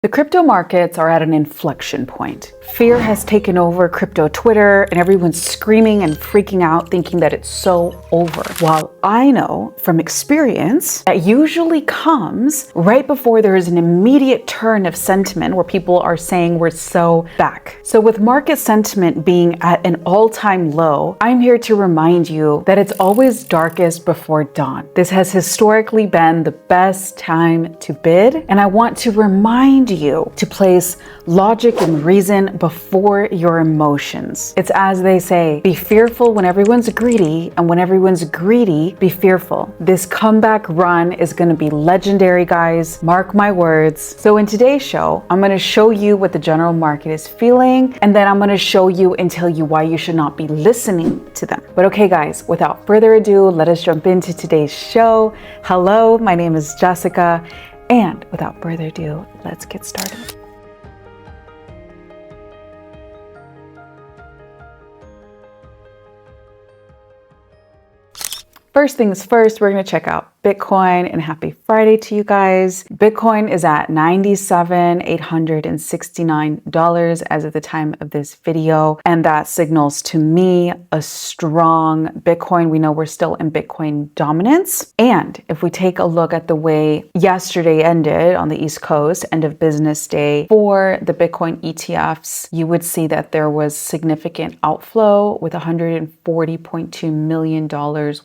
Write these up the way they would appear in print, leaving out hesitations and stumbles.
The crypto markets are at an inflection point. Fear has taken over crypto Twitter and everyone's screaming and freaking out thinking that it's so over. While I know from experience that usually comes right before there is an immediate turn of sentiment where people are saying we're so back. So with market sentiment being at an all-time low, I'm here to remind you that it's always darkest before dawn. This has historically been the best time to bid, and I want to remind you to place logic and reason before your emotions. It's as they say, be fearful when everyone's greedy, and when everyone's greedy, be fearful. This comeback run is going to be legendary, guys. Mark my words. So in today's show, I'm going to show you what the general market is feeling, and then I'm going to show you and tell you why you should not be listening to them. But okay, guys, without further ado, let us jump into today's show. Hello, my name is Jessica. And without further ado, let's get started. First things first, we're going to check out Bitcoin, and happy Friday to you guys. Bitcoin is at $97,869 as of the time of this video. And that signals to me a strong Bitcoin. We know we're still in Bitcoin dominance. And if we take a look at the way yesterday ended on the East Coast, end of business day for the Bitcoin ETFs, you would see that there was significant outflow with $140.2 million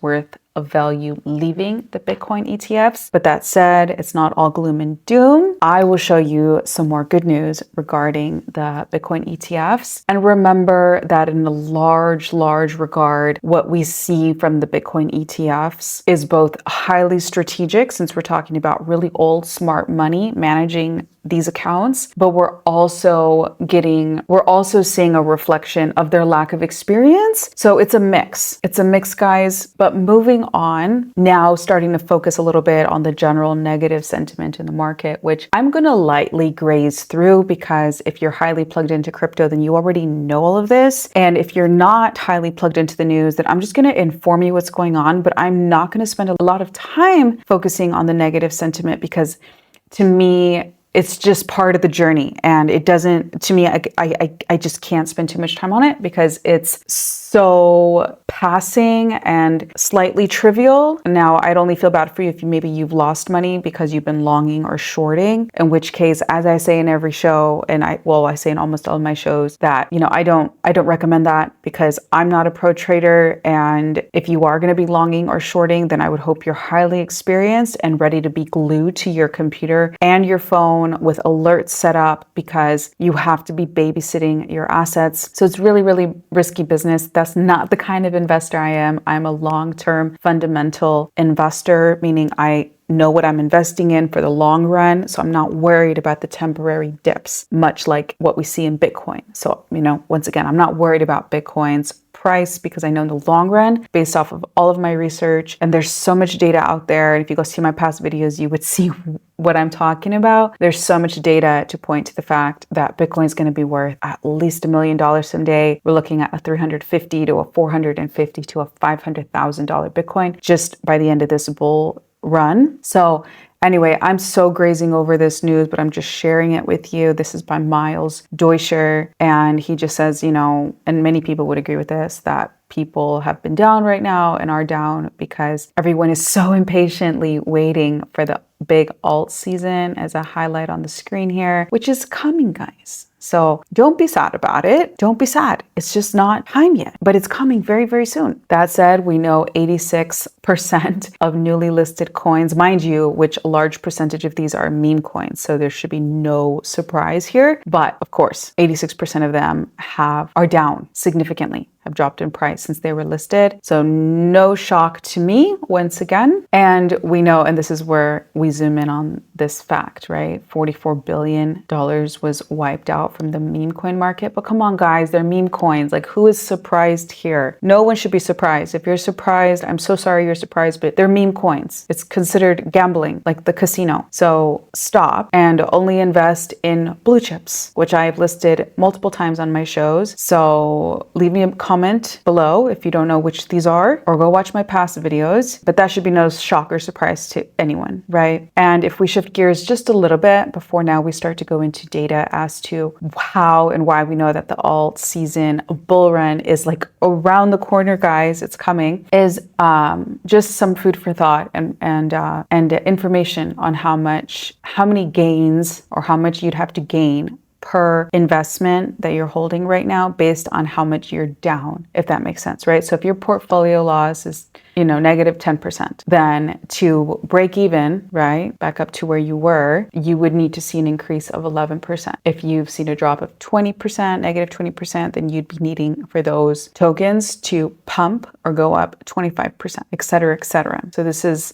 worth of value leaving the Bitcoin ETFs. But that said, it's not all gloom and doom. I will show you some more good news regarding the Bitcoin ETFs. And remember that in a large regard, what we see from the Bitcoin ETFs is both highly strategic, since we're talking about really old, smart money managing these accounts, but we're also seeing a reflection of their lack of experience. So it's a mix. It's a mix, guys. But moving on, now starting to focus a little bit on the general negative sentiment in the market, which I'm going to lightly graze through, because if you're highly plugged into crypto, then you already know all of this. And if you're not highly plugged into the news, then I'm just going to inform you what's going on, but I'm not going to spend a lot of time focusing on the negative sentiment, because to me, it's just part of the journey, and it doesn't, to me, I just can't spend too much time on it because it's so passing and slightly trivial. Now, I'd only feel bad for you if maybe you've lost money because you've been longing or shorting, in which case, as I say in every show, and I say in almost all of my shows, that, you know, I don't recommend that, because I'm not a pro trader. And if you are going to be longing or shorting, then I would hope you're highly experienced and ready to be glued to your computer and your phone with alerts set up, because you have to be babysitting your assets. So it's really risky business. That's not the kind of investor I am. I'm a long-term fundamental investor, meaning I know what I'm investing in for the long run. So I'm not worried about the temporary dips, much like what we see in Bitcoin. So, you know, once again, I'm not worried about Bitcoin's price, because I know in the long run, based off of all of my research, and there's so much data out there. And if you go see my past videos, you would see what I'm talking about. There's so much data to point to the fact that Bitcoin is going to be worth at least $1 million someday. We're looking at a $350,000 to a $450,000 to a $500,000 Bitcoin just by the end of this bull run. So anyway, I'm so grazing over this news, but I'm just sharing it with you. This is by Miles Deutscher, and he just says, you know, and many people would agree with this, that people have been down right now and are down because everyone is so impatiently waiting for the big alt season, as a highlight on the screen here, which is coming, guys. So don't be sad about it. Don't be sad. It's just not time yet, but it's coming very soon. That said, we know 86% of newly listed coins, mind you, which a large percentage of these are meme coins. So there should be no surprise here. But of course, 86% of them are down significantly, have dropped in price since they were listed. So no shock to me once again. And we know, and this is where we zoom in on this fact, right? $44 billion was wiped out from the meme coin market. But come on, guys, they're meme coins. Like, who is surprised here? No one should be surprised. If you're surprised, I'm so sorry you're surprised, but they're meme coins. It's considered gambling, like the casino. So stop and only invest in blue chips, which I've listed multiple times on my shows. So leave me a comment below if you don't know which these are, or go watch my past videos. But that should be no shock or surprise to anyone, right? And if we shift shift gears just a little bit before now we start to go into data as to how and why we know that the alt season bull run is like around the corner, guys. It's coming. Is just some food for thought and information on how many gains or how much you'd have to gain per investment that you're holding right now based on how much you're down, if that makes sense, right? So if your portfolio loss is, negative 10%, then to break even, right, back up to where you were, you would need to see an increase of 11%. If you've seen a drop of 20%, negative 20%, then you'd be needing for those tokens to pump or go up 25%, et cetera, et cetera. So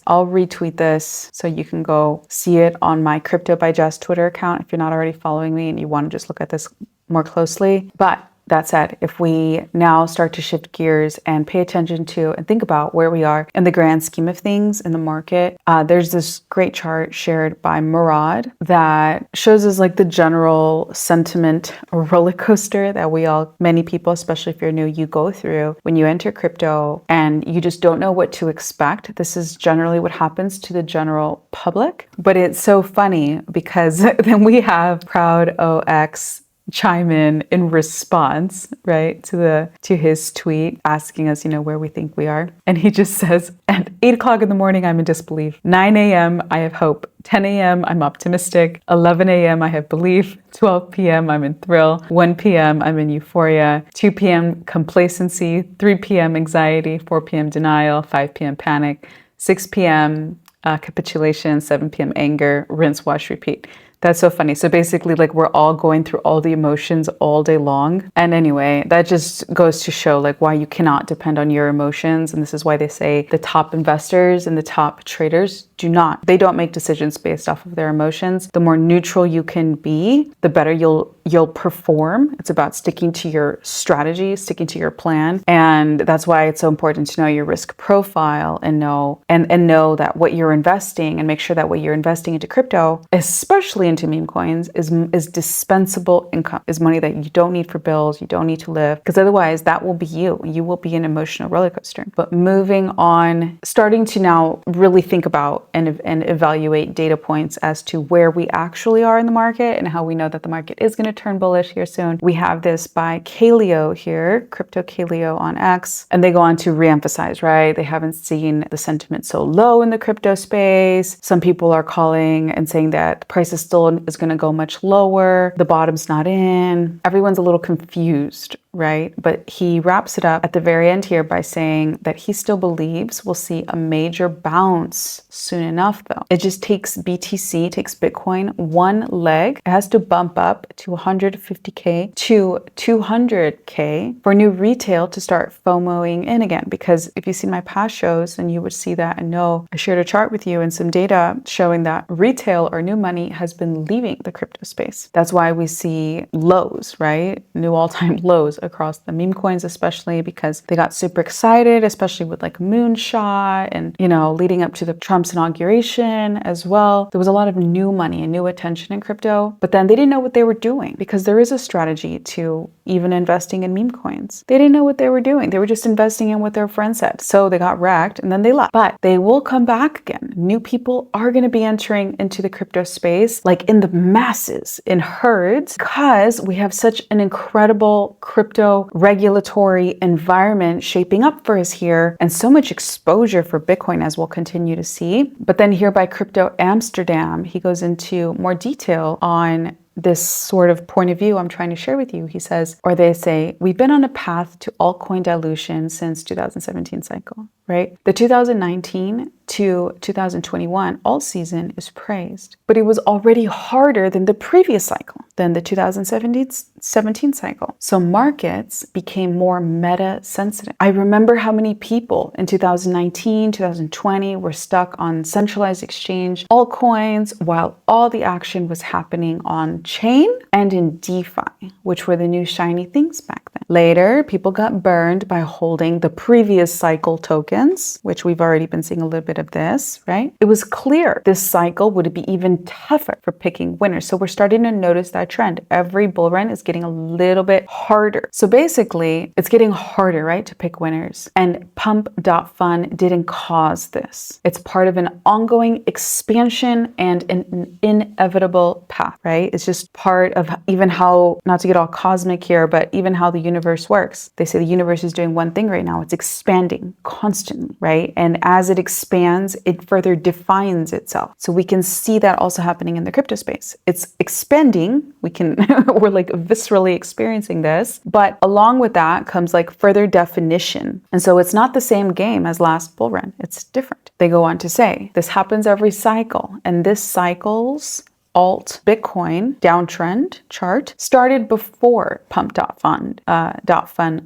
I'll retweet this so you can go see it on my Crypto by Jess Twitter account if you're not already following me and you want to just look at this more closely. But that said, if we now start to shift gears and pay attention to and think about where we are in the grand scheme of things in the market, there's this great chart shared by Murad that shows us like the general sentiment roller coaster that many people, especially if you're new, you go through when you enter crypto and you just don't know what to expect. This is generally what happens to the general public. But it's so funny because then we have Proud OX chime in response, right, to his tweet asking us, where we think we are. And he just says, at 8 o'clock in the morning, I'm in disbelief. 9 a.m., I have hope. 10 a.m., I'm optimistic. 11 a.m., I have belief. 12 p.m., I'm in thrill. 1 p.m., I'm in euphoria. 2 p.m., complacency. 3 p.m., anxiety. 4 p.m., denial. 5 p.m., panic. 6 p.m., capitulation. 7 p.m., anger. Rinse, wash, repeat. That's so funny. So basically, like, we're all going through all the emotions all day long. And anyway, that just goes to show like why you cannot depend on your emotions. And this is why they say the top investors and the top traders they don't make decisions based off of their emotions. The more neutral you can be, the better you'll perform. It's about sticking to your strategy, sticking to your plan. And that's why it's so important to know your risk profile and know that what you're investing, and make sure that what you're investing into crypto, especially into meme coins, is dispensable income, is money that you don't need for bills, you don't need to live, because otherwise that will be you will be an emotional roller coaster. But moving on, starting to now really think about and evaluate data points as to where we actually are in the market and how we know that the market is going to turn bullish here soon. We have this by Kaleo here, Crypto Kaleo on X, and they go on to reemphasize, right? They haven't seen the sentiment so low in the crypto space. Some people are calling and saying that the price is going to go much lower. The bottom's not in. Everyone's a little confused, right? But he wraps it up at the very end here by saying that he still believes we'll see a major bounce soon enough, though. It just takes Bitcoin one leg. It has to bump up to 150K to 200K for new retail to start FOMOing in again. Because if you've seen my past shows, then you would see that and know I shared a chart with you and some data showing that retail or new money has been leaving the crypto space. That's why we see lows, right? New all-time lows across the meme coins, especially because they got super excited, especially with like Moonshot and, leading up to the Trump's inauguration as well. There was a lot of new money and new attention in crypto, but then they didn't know what they were doing, because there is a strategy to even investing in meme coins. They didn't know what they were doing. They were just investing in what their friends said. So they got wrecked and then they left. But they will come back again. New people are going to be entering into the crypto space like in the masses, in herds, because we have such an incredible crypto regulatory environment shaping up for us here, and so much exposure for Bitcoin, as we'll continue to see. But then here by Crypto Amsterdam, he goes into more detail on this sort of point of view I'm trying to share with you. He says, or they say, we've been on a path to altcoin dilution since 2017 cycle, right? The 2019 to 2021 alt season is praised, but it was already harder than the previous cycle, than the 2017 cycle. So markets became more meta sensitive. I remember how many people in 2019, 2020 were stuck on centralized exchange altcoins while all the action was happening on chain and in DeFi, which were the new shiny things back then. Later, people got burned by holding the previous cycle tokens, which we've already been seeing a little bit of this, right? It was clear this cycle would be even tougher for picking winners. So we're starting to notice that trend. Every bull run is getting a little bit harder. So basically, it's getting harder, right, to pick winners. And pump.fun didn't cause this. It's part of an ongoing expansion and an inevitable path, right? It's just part of even how, not to get all cosmic here, but even how the universe works. They say the universe is doing one thing right now. It's expanding constantly, right? And as it expands, it further defines itself. So we can see that also happening in the crypto space. It's expanding. We're like viscerally experiencing this, but along with that comes like further definition. And so it's not the same game as last bull run. It's different. They go on to say, this happens every cycle, and this cycle's alt Bitcoin downtrend chart started before pump.fun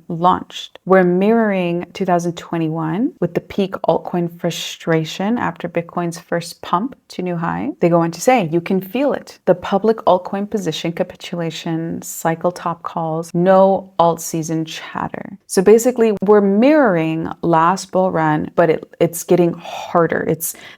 launched. We're mirroring 2021 with the peak altcoin frustration after Bitcoin's first pump to new high. They go on to say, you can feel it. The public altcoin position capitulation, cycle top calls, no alt season chatter. So basically we're mirroring last bull run, but it's getting harder.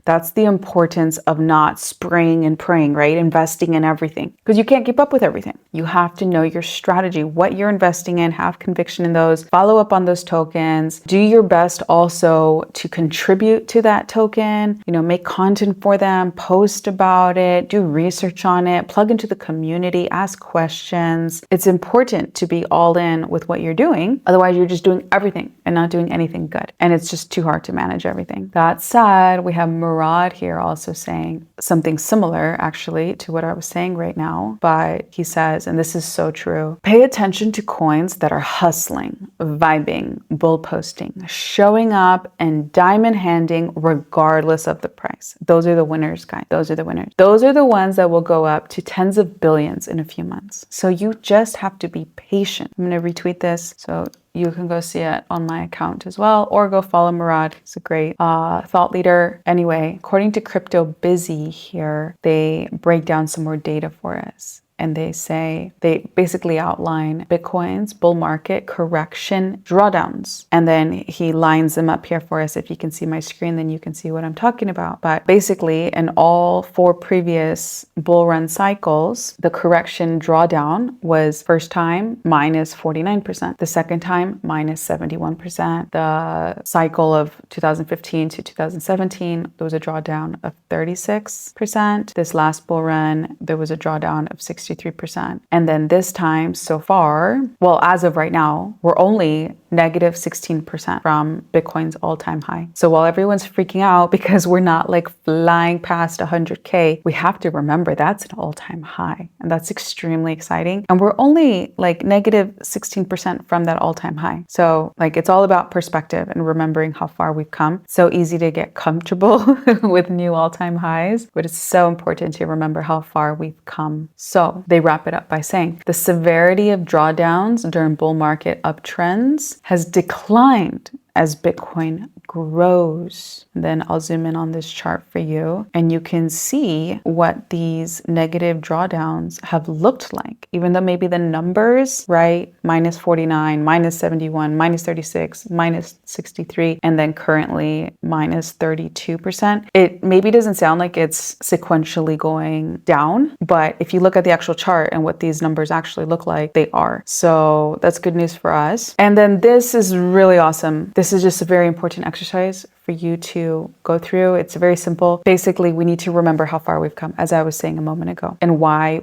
That's the importance of not spraying and praying, right? Investing in everything, because you can't keep up with everything. You have to know your strategy, what you're investing in, have conviction in those, follow up on those tokens, do your best also to contribute to that token, make content for them, post about it, do research on it, plug into the community, ask questions. It's important to be all in with what you're doing. Otherwise, you're just doing everything and not doing anything good. And it's just too hard to manage everything. That said, we have Murad here also saying something similar, actually, to what I was saying right now. But he says, and this is so true, pay attention to coins that are hustling, vibing, bull posting, showing up, and diamond handing regardless of the price. Those are the winners, guys. Those are the winners. Those are the ones that will go up to tens of billions in a few months. So you just have to be patient. I'm going to retweet this so you can go see it on my account as well, or go follow Murad. He's a great thought leader. Anyway, according to Crypto Busy here, they break down some more data for us. And they basically outline Bitcoin's bull market correction drawdowns. And then he lines them up here for us. If you can see my screen, then you can see what I'm talking about. But basically, in all 4 previous bull run cycles, the correction drawdown was first time minus 49%, the second time minus 71%. The cycle of 2015 to 2017, there was a drawdown of 36%. This last bull run, there was a drawdown of 63%. And then this time so far, well, as of right now, we're only negative 16% from Bitcoin's all-time high. So while everyone's freaking out because we're not like flying past 100K, we have to remember that's an all-time high. And that's extremely exciting. And we're only like negative 16% from that all-time high. So like it's all about perspective and remembering how far we've come. So easy to get comfortable with new all-time highs, but it's so important to remember how far we've come. So they wrap it up by saying the severity of drawdowns during bull market uptrends has declined as Bitcoin grows. Then I'll zoom in on this chart for you, and you can see what these negative drawdowns have looked like. Even though maybe the numbers, right, minus 49, minus 71, minus 36, minus 63, and then currently minus 32%. It maybe doesn't sound like it's sequentially going down, but if you look at the actual chart and what these numbers actually look like, they are. So that's good news for us. And then this is really awesome. This is just a very important exercise for you to go through. It's very simple. Basically, we need to remember how far we've come, as I was saying a moment ago, and why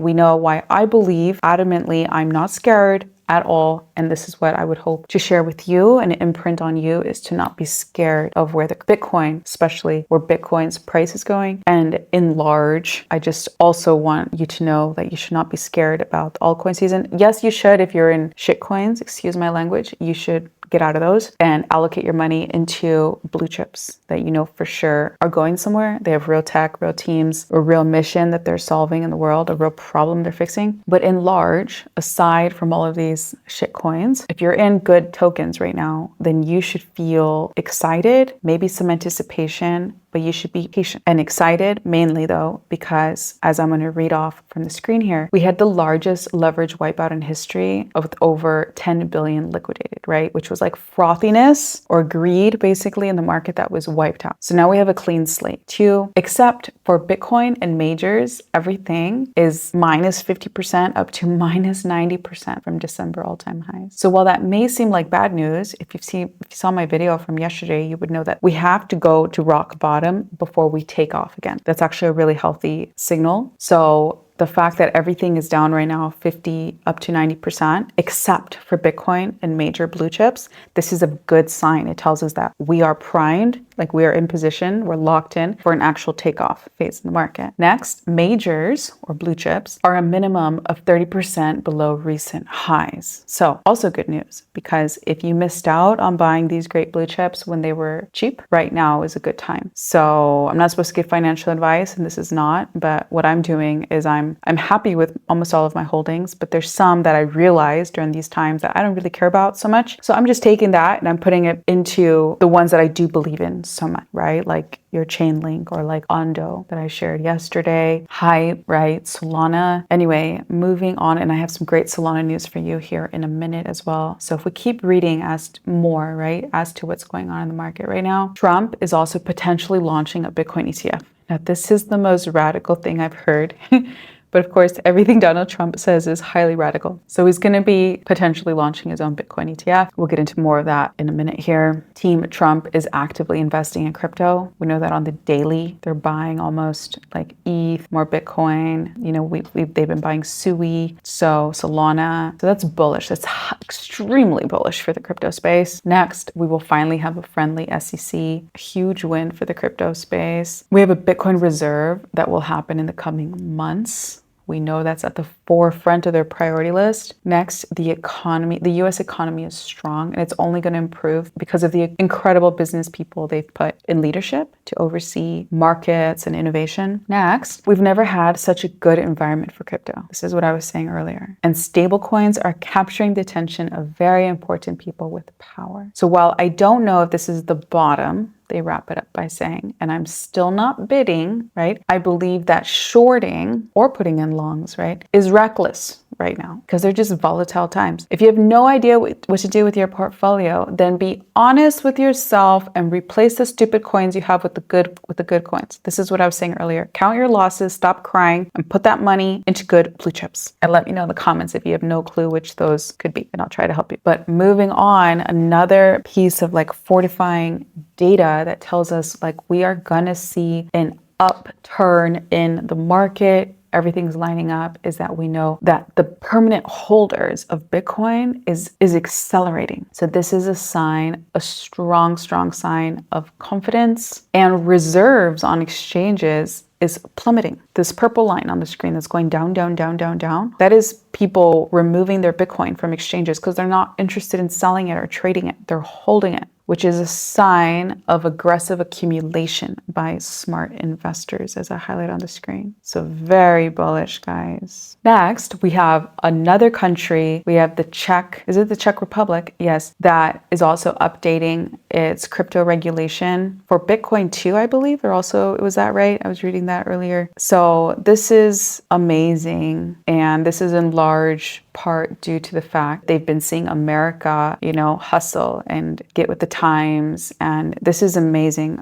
I believe adamantly I'm not scared at all. And this is what I would hope to share with you and imprint on you, is to not be scared of where the Bitcoin, especially where Bitcoin's price is going. And in large, I just also want you to know that you should not be scared about the altcoin season. Yes, you should. If you're in shit coins, excuse my language, you should get out of those and allocate your money into blue chips that you know for sure are going somewhere. They have real tech, real teams, a real mission that they're solving in the world, a real problem they're fixing. But in large, aside from all of these shit coins, if you're in good tokens right now, then you should feel excited, maybe some anticipation, but you should be patient and excited, mainly though, because as I'm going to read off from the screen here, we had the largest leverage wipeout in history of over 10 billion liquidated, right? Which was like frothiness or greed basically in the market that was wiped out. So now we have a clean slate. 2, except for Bitcoin and majors, everything is minus 50% up to minus 90% from December all-time highs. So while that may seem like bad news, if you saw my video from yesterday, you would know that we have to go to rock bottom before we take off again. That's actually a really healthy signal. So the fact that everything is down right now 50 up to 90%, except for Bitcoin and major blue chips, this is a good sign. It tells us that we are primed, like we are in position, we're locked in for an actual takeoff phase in the market. Next, majors or blue chips are a minimum of 30% below recent highs. So also good news, because if you missed out on buying these great blue chips when they were cheap, right now is a good time. So I'm not supposed to give financial advice, and this is not, but what I'm doing is I'm happy with almost all of my holdings, but there's some that I realized during these times that I don't really care about so much. So I'm just taking that and I'm putting it into the ones that I do believe in so much, right? Like your Chainlink or like Ondo that I shared yesterday, Hype, right? Solana. Anyway, moving on, and I have some great Solana news for you here in a minute as well. So if we keep reading as to more, right, as to what's going on in the market right now, Trump is also potentially launching a Bitcoin ETF. Now, this is the most radical thing I've heard. But of course, everything Donald Trump says is highly radical. So he's going to be potentially launching his own Bitcoin ETF. We'll get into more of that in a minute here. Team Trump is actively investing in crypto. We know that on the daily, they're buying almost like ETH, more Bitcoin. You know, they've been buying SUI, so Solana. So that's bullish. That's extremely bullish for the crypto space. Next, we will finally have a friendly SEC. A huge win for the crypto space. We have a Bitcoin reserve that will happen in the coming months. We know that's at the forefront of their priority list. Next, the economy. The US economy is strong, and it's only going to improve because of the incredible business people they've put in leadership to oversee markets and innovation. Next, we've never had such a good environment for crypto. This is what I was saying earlier. And stablecoins are capturing the attention of very important people with power. So while I don't know if this is the bottom, they wrap it up by saying, and I'm still not bidding, right? I believe that shorting or putting in longs, right, is reckless right now because they're just volatile times. If you have no idea what to do with your portfolio, then be honest with yourself and replace the stupid coins you have with the good coins. This is what I was saying earlier. Count your losses, stop crying, and put that money into good blue chips. And let me know in the comments if you have no clue which those could be, and I'll try to help you. But moving on, another piece of like fortifying data that tells us like we are gonna see an upturn in the market, everything's lining up, is that we know that the permanent holders of Bitcoin is accelerating. So this is a sign, a strong sign of confidence, and reserves on exchanges is plummeting. This purple line on the screen that's going down, that is people removing their Bitcoin from exchanges because they're not interested in selling it or trading it. They're holding it, which is a sign of aggressive accumulation by smart investors, as I highlight on the screen. So very bullish, guys. Next, we have another country. We have the Czech, is it the Czech Republic? Yes, that is also updating its crypto regulation for Bitcoin too, I believe. Or also, was that right? I was reading that earlier. So this is amazing. And this is in large part due to the fact they've been seeing America, you know, hustle and get with the times. And this is amazing.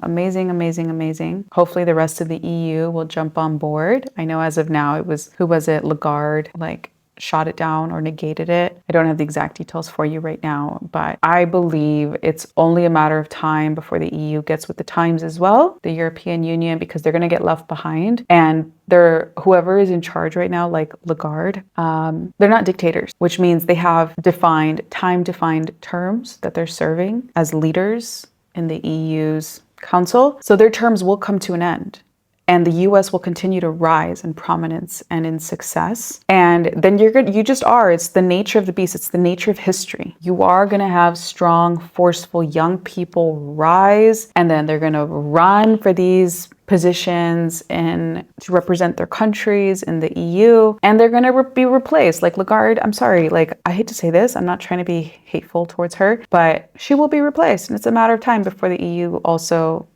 Hopefully the rest of the EU will jump on board. I know as of now it was, who was it? Lagarde, like shot it down or negated it. I don't have the exact details for you right now, but I believe it's only a matter of time before the EU gets with the times as well, the European Union, because they're going to get left behind. And whoever is in charge right now, like Lagarde, they're not dictators, which means they have time-defined terms that they're serving as leaders in the EU's council. So their terms will come to an end. And the US will continue to rise in prominence and in success. And then you just are. It's the nature of the beast. It's the nature of history. You are going to have strong, forceful young people rise, and then they're going to run for these positions and to represent their countries in the EU, and they're going to be replaced. Like Lagarde, I'm sorry, like I hate to say this, I'm not trying to be hateful towards her, but she will be replaced, and it's a matter of time before the EU also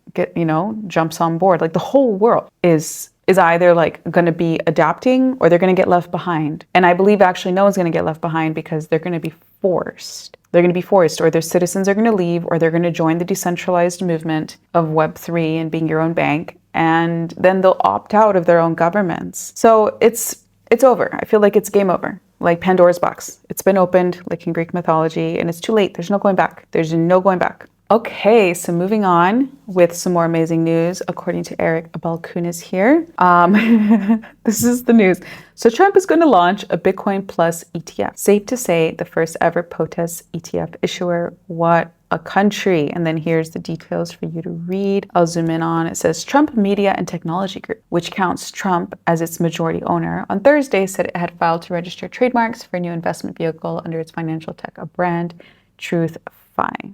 jumps on board. Like the whole world is either like going to be adapting or they're going to get left behind. And I believe actually no one's going to get left behind because they're going to be forced. They're going to be forced, or their citizens are going to leave, or they're going to join the decentralized movement of Web3 and being your own bank. And then they'll opt out of their own governments. So it's over. I feel like it's game over. Like Pandora's box. It's been opened, like in Greek mythology, and it's too late. There's no going back. There's no going back. Okay, so moving on with some more amazing news, according to Eric ALTCOINS here. This is the news. So Trump is going to launch a Bitcoin Plus ETF. Safe to say, the first ever POTUS ETF issuer. What a country. And then here's the details for you to read. I'll zoom in on. It says Trump Media and Technology Group, which counts Trump as its majority owner, on Thursday said it had filed to register trademarks for a new investment vehicle under its financial tech brand, Truth.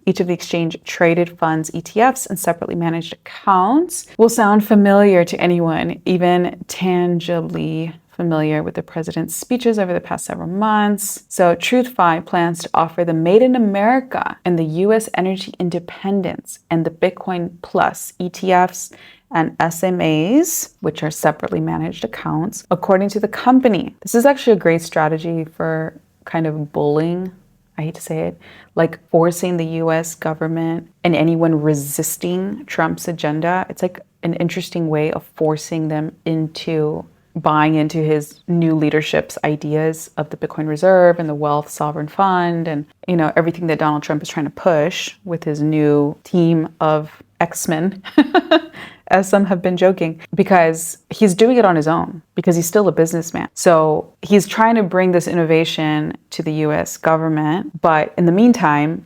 Each of the exchange-traded funds, ETFs, and separately managed accounts will sound familiar to anyone, even tangibly familiar with the president's speeches over the past several months. So TruthFi plans to offer the Made in America and the U.S. Energy Independence and the Bitcoin Plus ETFs and SMAs, which are separately managed accounts, according to the company. This is actually a great strategy for kind of bullying, I hate to say it, like forcing the US government and anyone resisting Trump's agenda. It's like an interesting way of forcing them into buying into his new leadership's ideas of the Bitcoin Reserve and the Wealth Sovereign Fund and, everything that Donald Trump is trying to push with his new team of X-Men, as some have been joking, because he's doing it on his own, because he's still a businessman. So he's trying to bring this innovation to the US government, but in the meantime,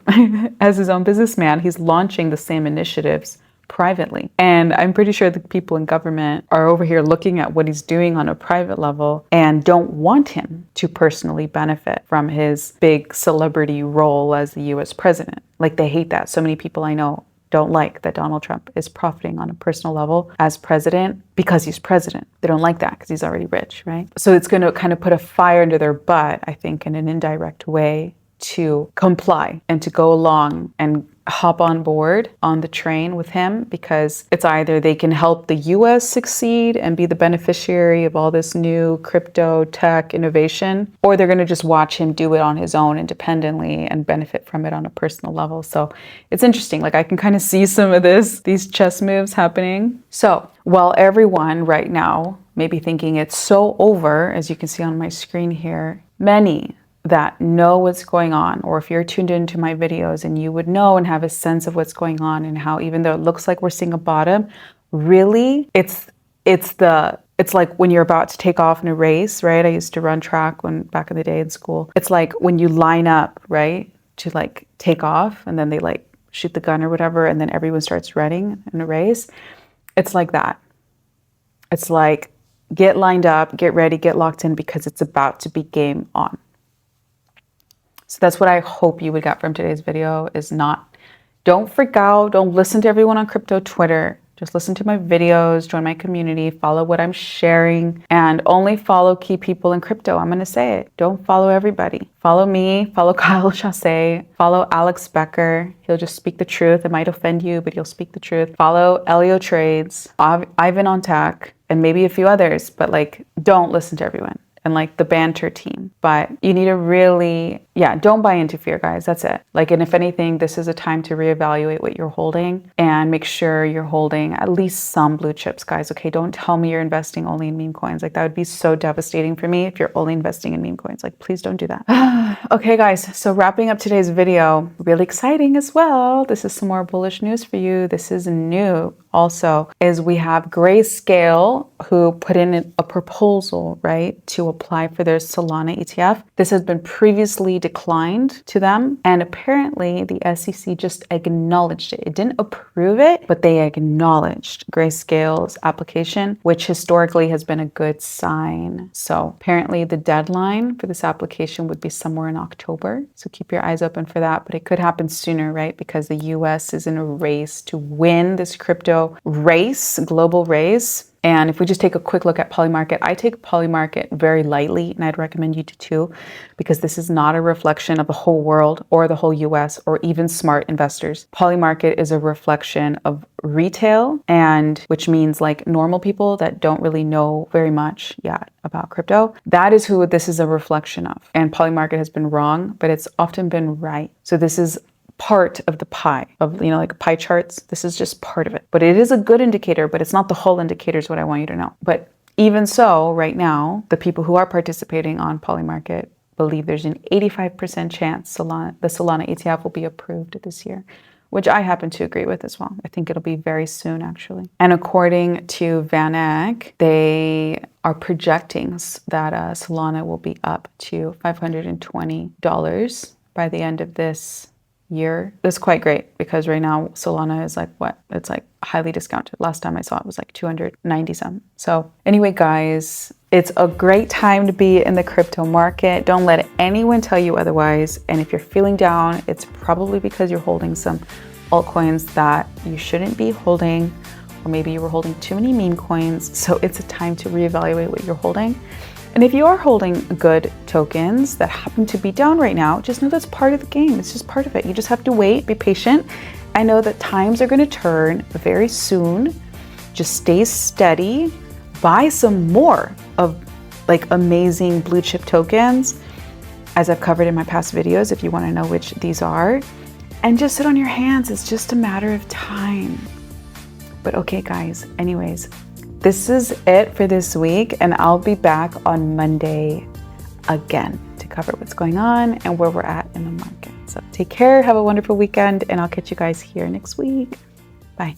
as his own businessman, he's launching the same initiatives privately. And I'm pretty sure the people in government are over here looking at what he's doing on a private level and don't want him to personally benefit from his big celebrity role as the US president. Like, they hate that. So many people I know don't like that Donald Trump is profiting on a personal level as president because he's president. They don't like that because he's already rich, right? So it's going to kind of put a fire under their butt, I think, in an indirect way, to comply and to go along and hop on board on the train with him, because it's either they can help the US succeed and be the beneficiary of all this new crypto tech innovation, or they're going to just watch him do it on his own independently and benefit from it on a personal level. So it's interesting. Like, I can kind of see some of these chess moves happening. So while everyone right now may be thinking it's so over, as you can see on my screen here, many that know what's going on, or if you're tuned into my videos and you would know and have a sense of what's going on and how, even though it looks like we're seeing a bottom, really it's like when you're about to take off in a race, right? I used to run track back in the day in school. It's like when you line up, right, to like take off, and then they like shoot the gun or whatever, and then everyone starts running in a race. It's like that. It's like, get lined up, get ready, get locked in, because it's about to be game on. So that's what I hope you would get from today's video, is don't freak out. Don't listen to everyone on crypto Twitter. Just listen to my videos, join my community, follow what I'm sharing, and only follow key people in crypto. I'm going to say it. Don't follow everybody. Follow me, follow Kyle Chasse, follow Alex Becker. He'll just speak the truth. It might offend you, but he'll speak the truth. Follow Elio Trades, Ivan on Tech, and maybe a few others, but like, don't listen to everyone. And like the banter team. But you need to really, don't buy into fear, guys. That's it. Like, and if anything, this is a time to reevaluate what you're holding and make sure you're holding at least some blue chips, guys. Okay, don't tell me you're investing only in meme coins. Like, that would be so devastating for me if you're only investing in meme coins. Like, please don't do that. Okay, guys, so wrapping up today's video, really exciting as well. This is some more bullish news for you. This is new. Also, is we have Grayscale, who put in a proposal, right, to apply for their Solana ETF. This has been previously declined to them, and apparently the SEC just acknowledged it. It didn't approve it, but they acknowledged Grayscale's application, which historically has been a good sign. So apparently the deadline for this application would be somewhere in October. So keep your eyes open for that, but it could happen sooner, right? Because the US is in a race to win this crypto race, global race. And if we just take a quick look at Polymarket, I take Polymarket very lightly, and I'd recommend you to too, because this is not a reflection of the whole world or the whole US or even smart investors. Polymarket is a reflection of retail, and which means like normal people that don't really know very much yet about crypto. That is who this is a reflection of. And Polymarket has been wrong, but it's often been right. So this is part of the pie of, like pie charts. This is just part of it, but it is a good indicator, but it's not the whole indicator is what I want you to know. But even so, right now, the people who are participating on Polymarket believe there's an 85% chance the Solana ETF will be approved this year, which I happen to agree with as well. I think it'll be very soon, actually. And according to Van Eck, they are projecting that Solana will be up to $520 by the end of this year. That's quite great because right now Solana is like what? It's like highly discounted. Last time I saw it was like 290 some. So anyway, guys, it's a great time to be in the crypto market. Don't let anyone tell you otherwise. And if you're feeling down, it's probably because you're holding some altcoins that you shouldn't be holding, or maybe you were holding too many meme coins. So it's a time to reevaluate what you're holding. And if you are holding good tokens that happen to be down right now, just know that's part of the game. It's just part of it. You just have to wait, be patient. I know that times are going to turn very soon. Just stay steady. Buy some more of like amazing blue chip tokens, as I've covered in my past videos, if you want to know which these are. And just sit on your hands. It's just a matter of time. But okay, guys, anyways, this is it for this week, and I'll be back on Monday again to cover what's going on and where we're at in the market. So take care, have a wonderful weekend, and I'll catch you guys here next week. Bye.